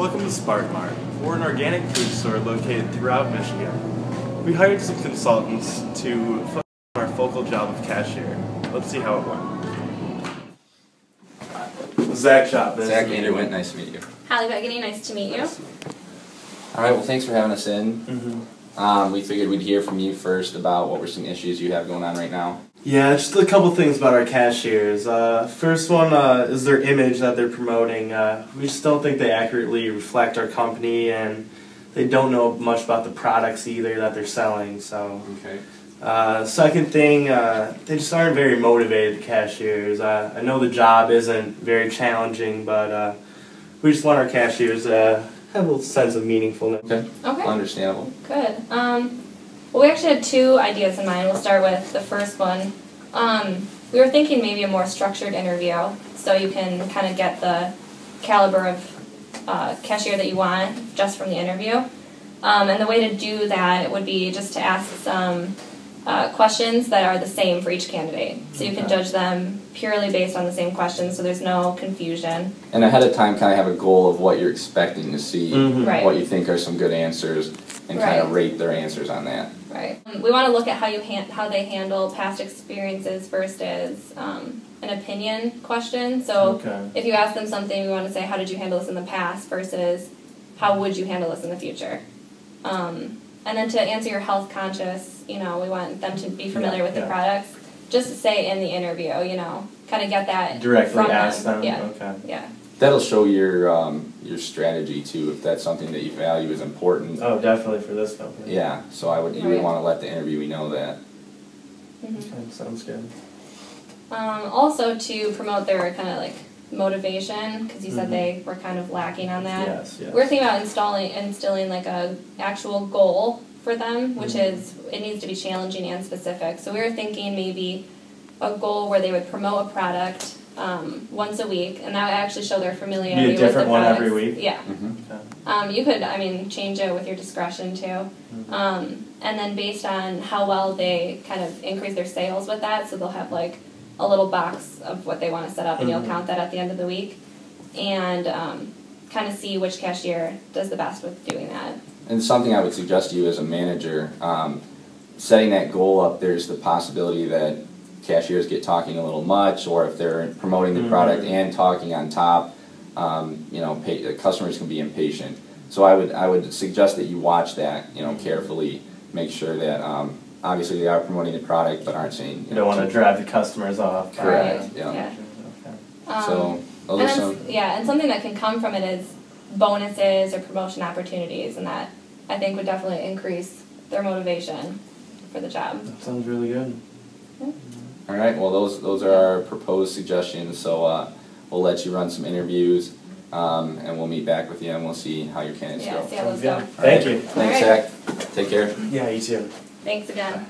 Welcome to Spark Mart. We're an organic food store located throughout Michigan. We hired some consultants to focus on our focal job of cashier. Let's see how it went. Zach Chapman. Zach Vanderwent, nice to meet you. Hallie Beggany, nice to meet you. All right, well, thanks for having us in. We figured we'd hear from you first about what were some issues you have going on right now. Yeah, just a couple things about our cashiers. First one is their image that they're promoting. We just don't think they accurately reflect our company, and they don't know much about the products either that they're selling. So, second thing, they just aren't very motivated cashiers. I know the job isn't very challenging, but we just want our cashiers to have a little sense of meaningfulness. Okay. Understandable. Good. Well, we actually had two ideas in mind. We'll start with the first one. We were thinking maybe a more structured interview, so you can kind of get the caliber of cashier that you want just from the interview. And the way to do that would be just to ask some questions that are the same for each candidate. So you can judge them purely based on the same questions, so there's no confusion. And ahead of time, kind of have a goal of what you're expecting to see, Right. what you think are some good answers, and kind of rate their answers on that. Right. We want to look at how they handle past experiences versus an opinion question. So if you ask them something, we want to say, how did you handle this in the past versus how would you handle this in the future? And then to answer your health conscious, we want them to be familiar with the products. Just say in the interview, kind of get that directly from ask them. Yeah. Okay. Yeah. That'll show your strategy too, if that's something that you value is important. Oh, definitely for this company. Yeah, so you would want to let the interviewee know that. Okay, sounds good. Also to promote their kind of like motivation, because you said they were kind of lacking on that. Yes. We're thinking about instilling like a actual goal for them, which is it needs to be challenging and specific. So we were thinking maybe a goal where they would promote a product once a week, and that would actually show their familiarity with the different one products. every week? Yeah. Okay. You could, change it with your discretion too. And then based on how well they kind of increase their sales with that, so they'll have like a little box of what they want to set up, and you'll count that at the end of the week, and kind of see which cashier does the best with doing that. And something I would suggest to you as a manager, setting that goal up, there's the possibility that cashiers get talking a little much, or if they're promoting the product and talking on top, customers can be impatient. So I would suggest that you watch that, carefully, make sure that obviously they are promoting the product but aren't saying. You don't want to drive the customers off. Correct. Yeah. Okay. So those are some. Yeah, and something that can come from it is bonuses or promotion opportunities, and that I think would definitely increase their motivation for the job. That sounds really good. All right. Well, those are our proposed suggestions. So we'll let you run some interviews, and we'll meet back with you, and we'll see how your candidates go. See how those go. Thank you. Thanks, Zach. Take care. Yeah, you too. Thanks again.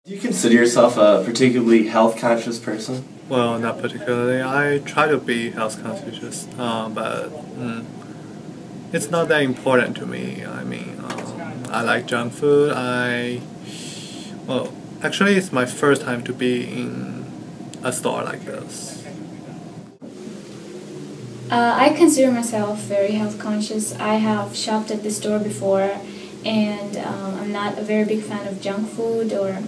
Do you consider yourself a particularly health-conscious person? Well, not particularly. I try to be health conscious, but it's not that important to me. I like junk food. Actually, it's my first time to be in a store like this. I consider myself very health conscious. I have shopped at the store before, and I'm not a very big fan of junk food or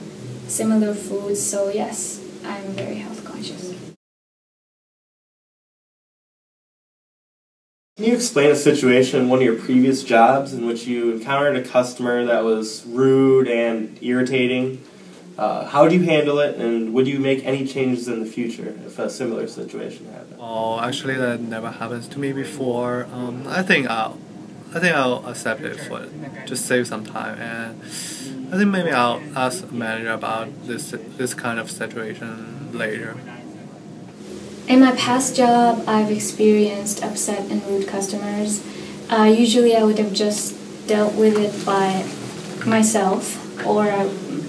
similar foods, so yes, I'm very health conscious. Can you explain a situation in one of your previous jobs in which you encountered a customer that was rude and irritating? How do you handle it, and would you make any changes in the future if a similar situation happened? Oh, actually, that never happens to me before. I think I'll accept it for just save some time, and I think maybe I'll ask the manager about this kind of situation later. In my past job, I've experienced upset and rude customers. Usually I would have just dealt with it by myself, or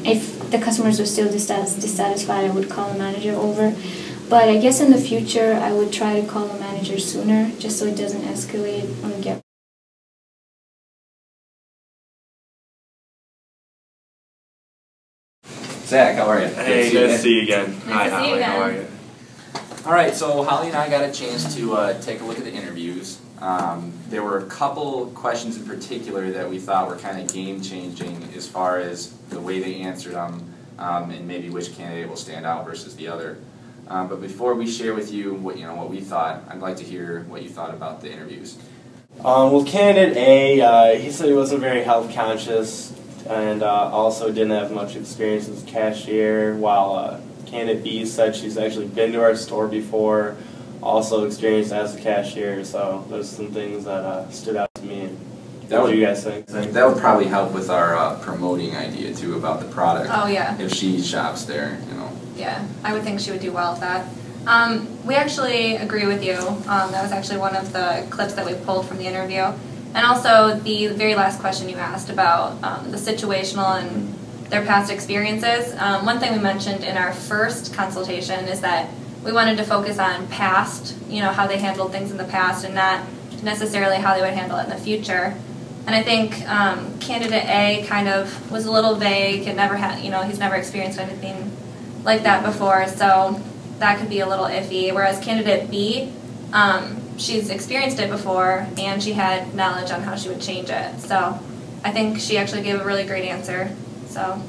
if the customers were still dissatisfied, I would call the manager over. But I guess in the future, I would try to call the manager sooner, just so it doesn't escalate on the get. Zach, how are you? Hey, good to see you again. Nice to see you again. How are you? All right, so Holly and I got a chance to take a look at the interviews. There were a couple questions in particular that we thought were kind of game-changing as far as the way they answered them and maybe which candidate will stand out versus the other. But before we share with you what we thought, I'd like to hear what you thought about the interviews. Well, candidate A, he said he wasn't very health conscious and also didn't have much experience as a cashier, while candidate B said she's actually been to our store before, also experienced as a cashier. So those are some things that stood out to me. What do you guys think? That would probably help with our promoting idea too about the product. Oh, yeah. If she shops there, you know. Yeah, I would think she would do well with that. We actually agree with you. That was actually one of the clips that we pulled from the interview. And also the very last question you asked about the situational and their past experiences. One thing we mentioned in our first consultation is that we wanted to focus on past, how they handled things in the past and not necessarily how they would handle it in the future. And I think candidate A kind of was a little vague and never had, he's never experienced anything like that before, so that could be a little iffy. Whereas candidate B, she's experienced it before and she had knowledge on how she would change it. So I think she actually gave a really great answer. So.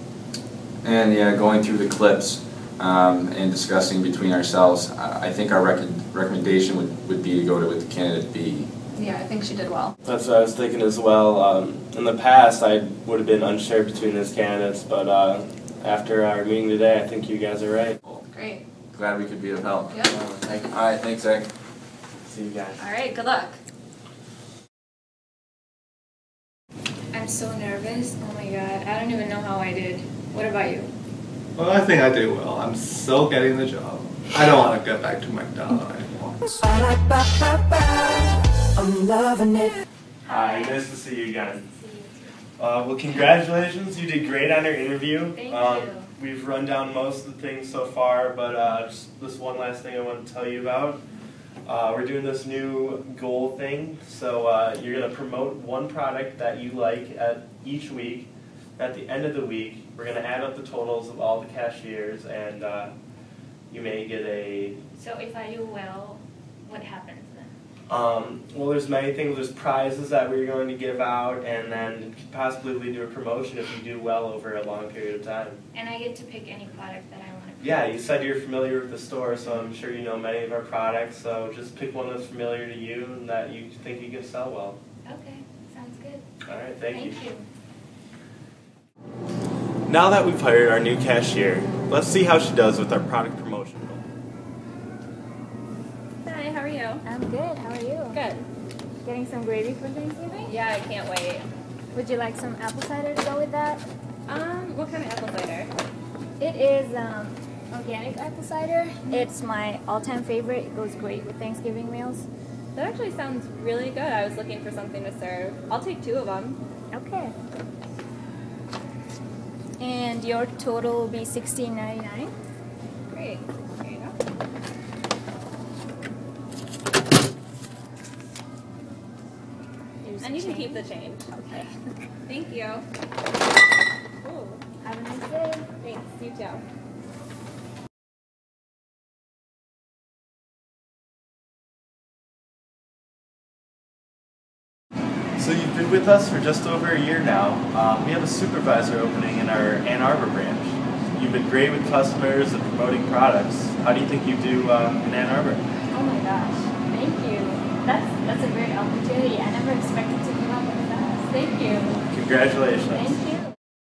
And yeah, going through the clips and discussing between ourselves, I think our recommendation would be to go with candidate B. Yeah, I think she did well. That's what I was thinking as well. In the past, I would have been unsure between these candidates, but after our meeting today, I think you guys are right. Great. Glad we could be of help. Yep. Thank you. All right, thanks, Zach. See you guys. All right, good luck. I'm so nervous. Oh my god, I don't even know how I did. What about you? Well, I think I did well. I'm still getting the job. I don't want to get back to McDonald's anymore. I'm loving it. Hi, nice to see you again. Well, congratulations. You did great on our interview. Thank you. We've run down most of the things so far, but just this one last thing I want to tell you about. We're doing this new goal thing, so you're going to promote one product that you like at each week. At the end of the week, we're going to add up the totals of all the cashiers, and you may get a... So if I do well, what happens then? Well, there's many things. There's prizes that we're going to give out, and then it could possibly lead to a promotion if you do well over a long period of time. And I get to pick any product that I want to pick. Yeah, you said you're familiar with the store, so I'm sure you know many of our products. So just pick one that's familiar to you and that you think you can sell well. Okay, sounds good. All right, thank you. Thank you. Now that we've hired our new cashier, let's see how she does with our product promotion. Hi, how are you? I'm good. How are you? Good. Getting some gravy for Thanksgiving? Yeah, I can't wait. Would you like some apple cider to go with that? What kind of apple cider? It is organic apple cider. It's my all-time favorite. It goes great with Thanksgiving meals. That actually sounds really good. I was looking for something to serve. I'll take 2 of them. Okay. And your total will be $16.99. Great. Here you go. Here's And the you can keep change. the change. Okay. Thank you. Ooh, Have a nice day. thanks. You too. So you've been with us for just over a year now. We have a supervisor opening in our Ann Arbor branch. You've been great with customers and promoting products. How do you think you do in Ann Arbor? Oh my gosh. Thank you. That's a great opportunity. I never expected to come up with that. Thank you. Congratulations. Thank you.